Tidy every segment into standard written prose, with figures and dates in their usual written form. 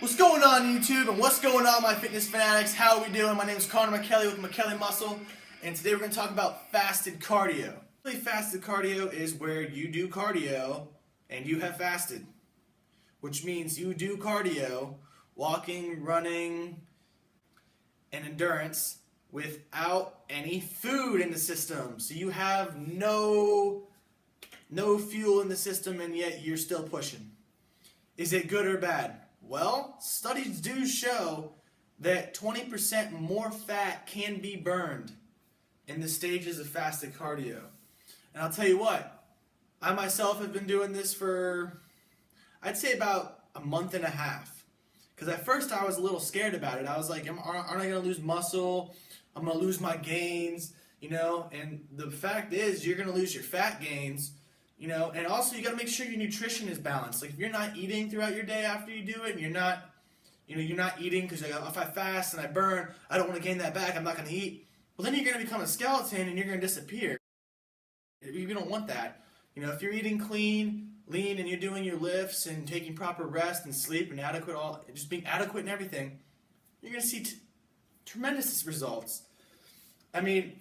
What's going on YouTube and what's going on my fitness fanatics? How are we doing? My name is McKelley with McKelley Muscle, and today we're going to talk about fasted cardio. Really, fasted cardio is where you do cardio and you have fasted, which means you do cardio, walking, running, and endurance without any food in the system. So you have no fuel in the system and yet you're still pushing. Is it good or bad? Well, studies do show that 20% more fat can be burned in the stages of fasted cardio. And I'll tell you what, I myself have been doing this for, I'd say about a month and a half. Because at first I was a little scared about it. I was like, aren't I going to lose muscle? I'm going to lose my gains, And the fact is, you're going to lose your fat gains. And also you got to make sure your nutrition is balanced. Like if you're not eating throughout your day after you do it, and you're not eating because if I fast and I burn, I don't want to gain that back, I'm not going to eat. Well, then you're going to become a skeleton and you're going to disappear. You don't want that. If you're eating clean, lean, and you're doing your lifts and taking proper rest and sleep and just being adequate in everything, you're going to see tremendous results. I mean,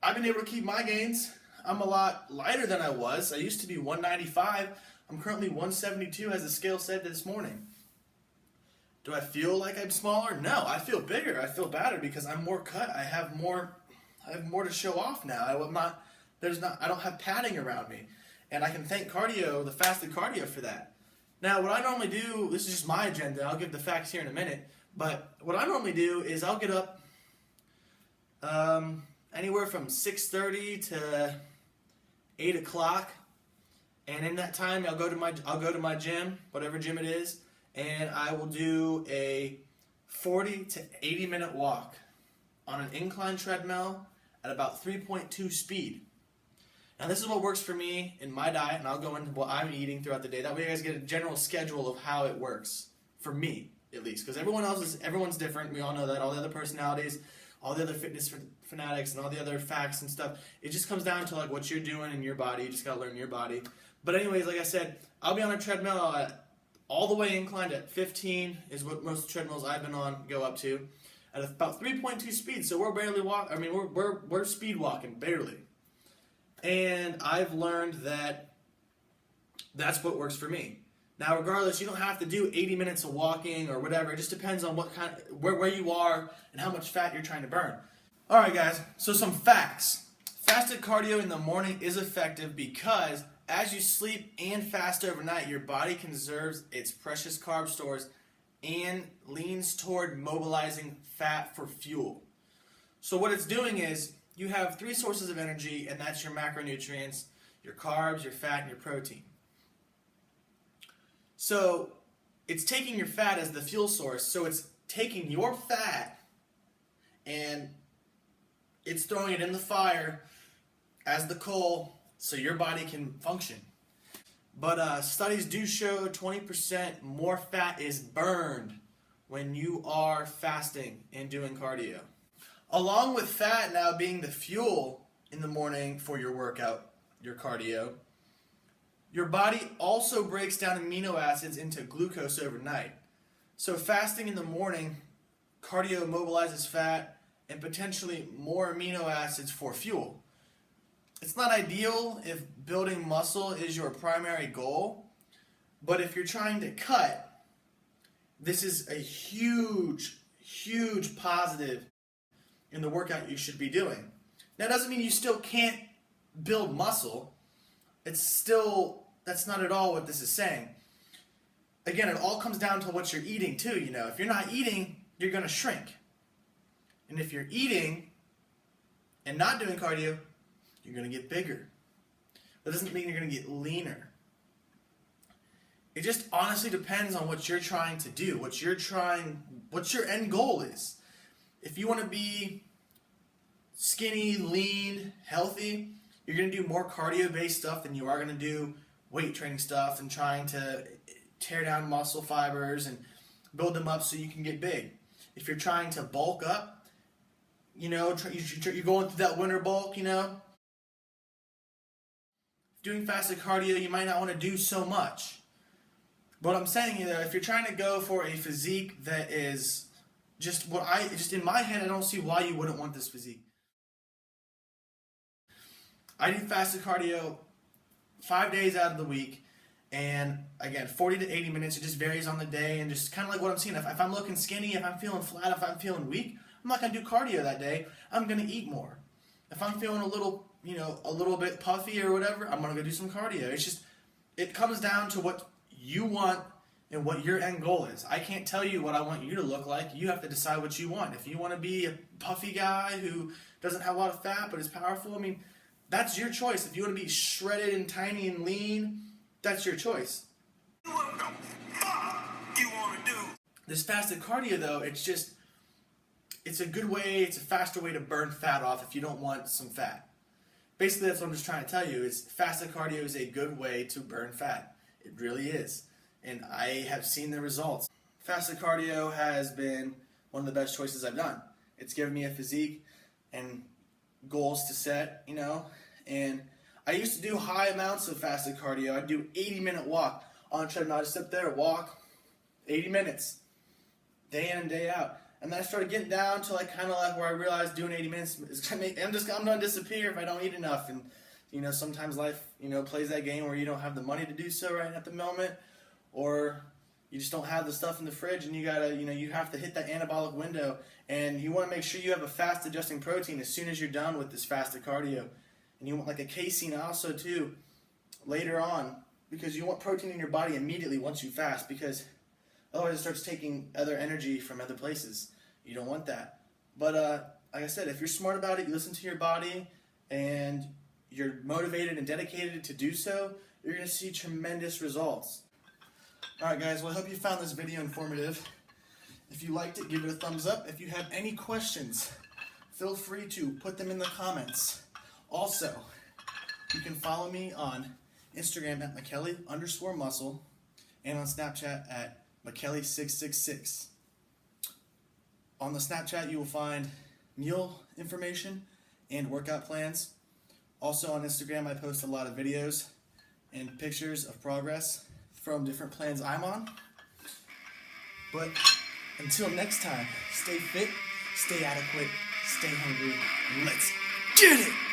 I've been able to keep my gains. I'm a lot lighter than I was. I used to be 195. I'm currently 172 as the scale said this morning. Do I feel like I'm smaller? No, I feel bigger. I feel better because I'm more cut. I have more to show off now. I don't have padding around me. And I can thank cardio, the fasted cardio, for that. Now, what I normally do, this is just my agenda. I'll give the facts here in a minute. But what I normally do is I'll get up anywhere from 6:30 to 8 o'clock, and in that time I'll go to my gym, whatever gym it is, and I will do a 40 to 80 minute walk on an incline treadmill at about 3.2 speed. Now this is what works for me in my diet, and I'll go into what I'm eating throughout the day. That way you guys get a general schedule of how it works, for me at least, because everyone's different. We all know that. All the other personalities, all the other fitness fanatics, and all the other facts and stuff, it just comes down to like what you're doing in your body. You just gotta learn your body. But anyways, like I said, I'll be on a treadmill all the way inclined at 15 is what most treadmills I've been on go up to, at about 3.2 speed. So we're barely we're speed walking barely. And I've learned that that's what works for me. Now, regardless, you don't have to do 80 minutes of walking or whatever. It just depends on where you are and how much fat you're trying to burn. All right, guys, so some facts. Fasted cardio in the morning is effective because as you sleep and fast overnight, your body conserves its precious carb stores and leans toward mobilizing fat for fuel. So what it's doing is you have three sources of energy, and that's your macronutrients, your carbs, your fat, and your protein. So it's taking your fat as the fuel source. So it's taking your fat and it's throwing it in the fire as the coal so your body can function. But studies do show 20% more fat is burned when you are fasting and doing cardio. Along with fat now being the fuel in the morning for your workout, your cardio, your body also breaks down amino acids into glucose overnight. So fasting in the morning, cardio mobilizes fat and potentially more amino acids for fuel. It's not ideal if building muscle is your primary goal, but if you're trying to cut, this is a huge, huge positive in the workout you should be doing. Now, it doesn't mean you still can't build muscle. That's not at all what this is saying. Again, it all comes down to what you're eating too, If you're not eating, you're going to shrink. And if you're eating and not doing cardio, you're going to get bigger. That doesn't mean you're going to get leaner. It just honestly depends on what you're trying to do, what your end goal is. If you want to be skinny, lean, healthy, you're going to do more cardio-based stuff than you are going to do weight training stuff and trying to tear down muscle fibers and build them up so you can get big. If you're trying to bulk up, you're going through that winter bulk, Doing fasted cardio, you might not want to do so much. But I'm saying, if you're trying to go for a physique that is just in my head, I don't see why you wouldn't want this physique. I do fasted cardio 5 days out of the week, and again, 40 to 80 minutes. It just varies on the day, and just kind of like what I'm seeing. If I'm looking skinny, if I'm feeling flat, if I'm feeling weak, I'm not going to do cardio that day. I'm going to eat more. If I'm feeling a little bit puffy or whatever, I'm going to go do some cardio. It's just, it comes down to what you want and what your end goal is. I can't tell you what I want you to look like. You have to decide what you want. If you want to be a puffy guy who doesn't have a lot of fat but is powerful, I mean, that's your choice. If you want to be shredded and tiny and lean, that's your choice. What the fuck you want to do? This fasted cardio, though, it's a good way, it's a faster way to burn fat off if you don't want some fat. Basically, that's what I'm just trying to tell you, is fasted cardio is a good way to burn fat. It really is. And I have seen the results. Fasted cardio has been one of the best choices I've done. It's given me a physique and goals to set, and I used to do high amounts of fasted cardio. I'd do 80-minute walk on a treadmill. I'd sit there, walk 80 minutes, day in and day out. And then I started getting down to kind of where I realized doing 80 minutes is I'm going to disappear if I don't eat enough. And sometimes life plays that game where you don't have the money to do so right at the moment, or you just don't have the stuff in the fridge, and you have to hit that anabolic window, and you want to make sure you have a fast adjusting protein as soon as you're done with this fasted cardio. And you want a casein also too later on, because you want protein in your body immediately once you fast, because otherwise it starts taking other energy from other places. You don't want that. But like I said, if you're smart about it, you listen to your body, and you're motivated and dedicated to do so, you're going to see tremendous results. Alright guys, well I hope you found this video informative. If you liked it, give it a thumbs up. If you have any questions, feel free to put them in the comments. Also, you can follow me on Instagram at McKelley_muscle and on Snapchat at McKelley666. On the Snapchat you will find meal information and workout plans. Also on Instagram I post a lot of videos and pictures of progress from different plans I'm on. But until next time, stay fit, stay adequate, stay hungry, let's get it!